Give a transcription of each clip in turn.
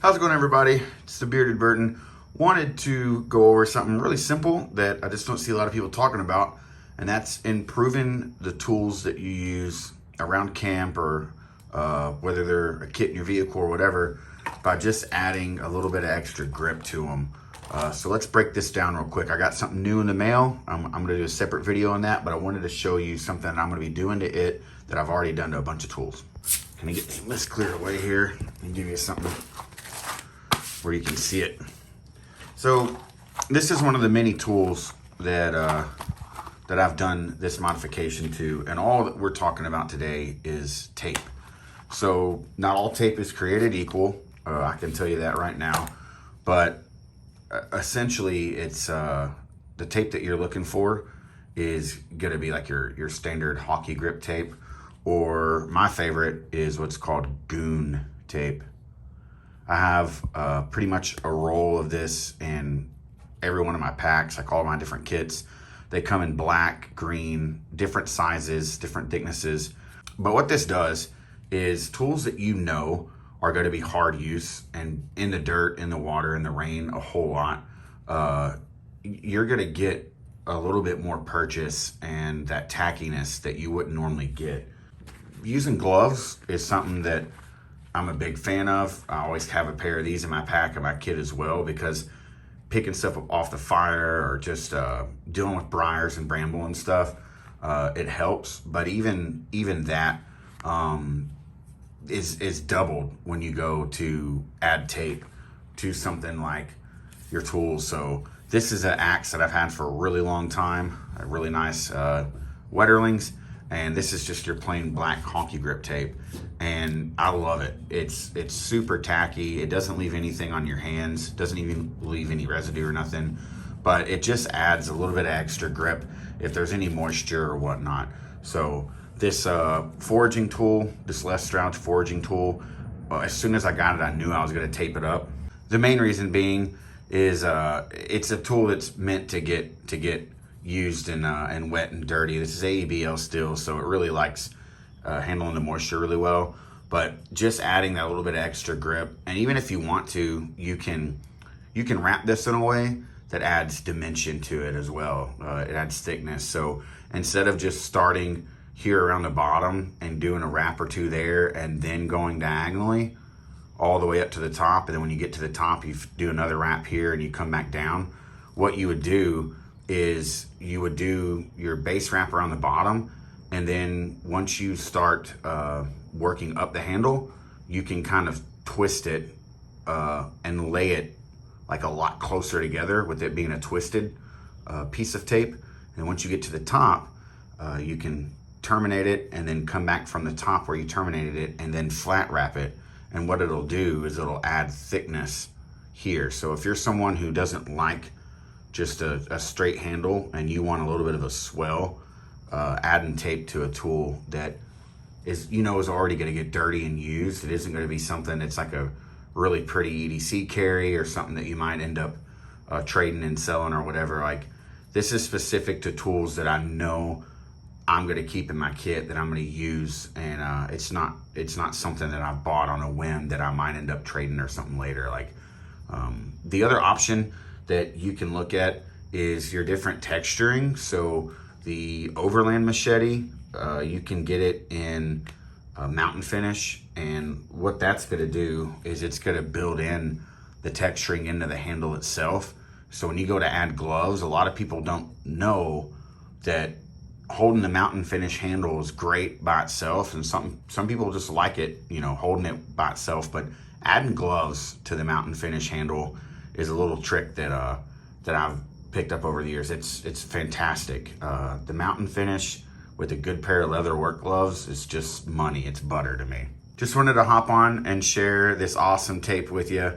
How's it going, everybody? It's the Bearded Burton. Wanted to go over something really simple that I just don't see a lot of people talking about, and that's improving the tools that you use around camp or whether they're a kit in your vehicle or whatever, by just adding a little bit of extra grip to them. So let's break this down real quick. I got something new in the mail. I'm going to do a separate video on that, but I wanted to show you something that I'm going to be doing to it that I've already done to a bunch of tools. Can I get this cleared away here and give you something where you can see it? So this is one of the many tools that I've done this modification to, and all that we're talking about today is tape. So not all tape is created equal. I can tell you that right now, but essentially it's the tape that you're looking for is going to be like your standard hockey grip tape, or my favorite is what's called goon tape. I have pretty much a roll of this in every one of my packs, like all my different kits. They come in black, green, different sizes, different thicknesses. But what this does is tools that you know are going to be hard use and in the dirt, in the water, in the rain, a whole lot, you're going to get a little bit more purchase and that tackiness that you wouldn't normally get. Using gloves is something that I'm a big fan of. I always have a pair of these in my pack and my kit as well, because picking stuff up off the fire or just dealing with briars and bramble and stuff, it helps. But even that is doubled when you go to add tape to something like your tools. So this is an axe that I've had for a really long time, a really nice Wetterlings. And this is just your plain black honky grip tape, and I love it. It's super tacky. It doesn't leave anything on your hands, doesn't even leave any residue or nothing, but it just adds a little bit of extra grip if there's any moisture or whatnot. So this foraging tool, this Les Stroud Foraging Tool, as soon as I got it, I knew I was going to tape it up. The main reason being is it's a tool that's meant to get used and wet and dirty. This is AEBL steel, so it really likes handling the moisture really well. But just adding that little bit of extra grip, and even if you want to, you can wrap this in a way that adds dimension to it as well. It adds thickness. So instead of just starting here around the bottom and doing a wrap or two there and then going diagonally all the way up to the top, and then when you get to the top you do another wrap here and you come back down, what you would do is you would do your base wrap around the bottom, and then once you start working up the handle, you can kind of twist it and lay it like a lot closer together with it being a twisted piece of tape. And once you get to the top, you can terminate it and then come back from the top where you terminated it and then flat wrap it. And what it'll do is it'll add thickness here. So if you're someone who doesn't like just a straight handle and you want a little bit of a swell, adding tape to a tool that is already going to get dirty and used, it isn't going to be something that's like a really pretty EDC carry or something that you might end up trading and selling or whatever. Like, this is specific to tools that I know I'm going to keep in my kit, that I'm going to use, and it's not something that I bought on a whim that I might end up trading or something later. Like, the other option that you can look at is your different texturing. So the overland machete, you can get it in mountain finish, and what that's going to do is it's going to build in the texturing into the handle itself. So when you go to add gloves, a lot of people don't know that holding the mountain finish handle is great by itself, and some people just like it, holding it by itself. But adding gloves to the mountain finish handle is a little trick that I've picked up over the years. It's fantastic. The mountain finish with a good pair of leather work gloves is just money. It's butter to me. Just wanted to hop on and share this awesome tape with you.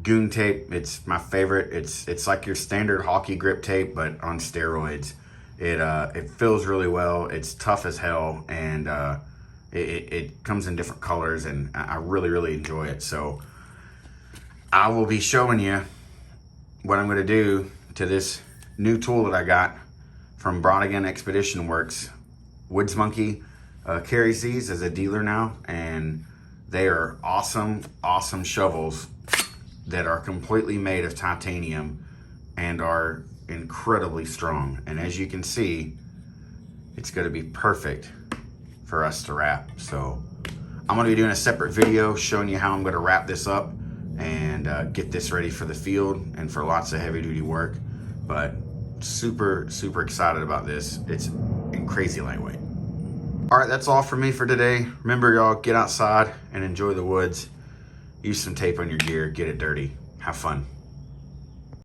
Goon tape, it's my favorite. It's like your standard hockey grip tape, but on steroids. It feels really well. It's tough as hell, and it comes in different colors, and I really enjoy it. So I will be showing you what I'm going to do to this new tool that I got from Brodigan Expedition Works. Woods Monkey carries these as a dealer now, and They are awesome, awesome shovels that are completely made of titanium and are incredibly strong. And as you can see, it's gonna be perfect for us to wrap. So I'm gonna be doing a separate video showing you how I'm gonna wrap this up and get this ready for the field and for lots of heavy duty work. But super, super excited about this. It's crazy lightweight. All right, that's all for me for today. Remember y'all, get outside and enjoy the woods. Use some tape on your gear, get it dirty, have fun.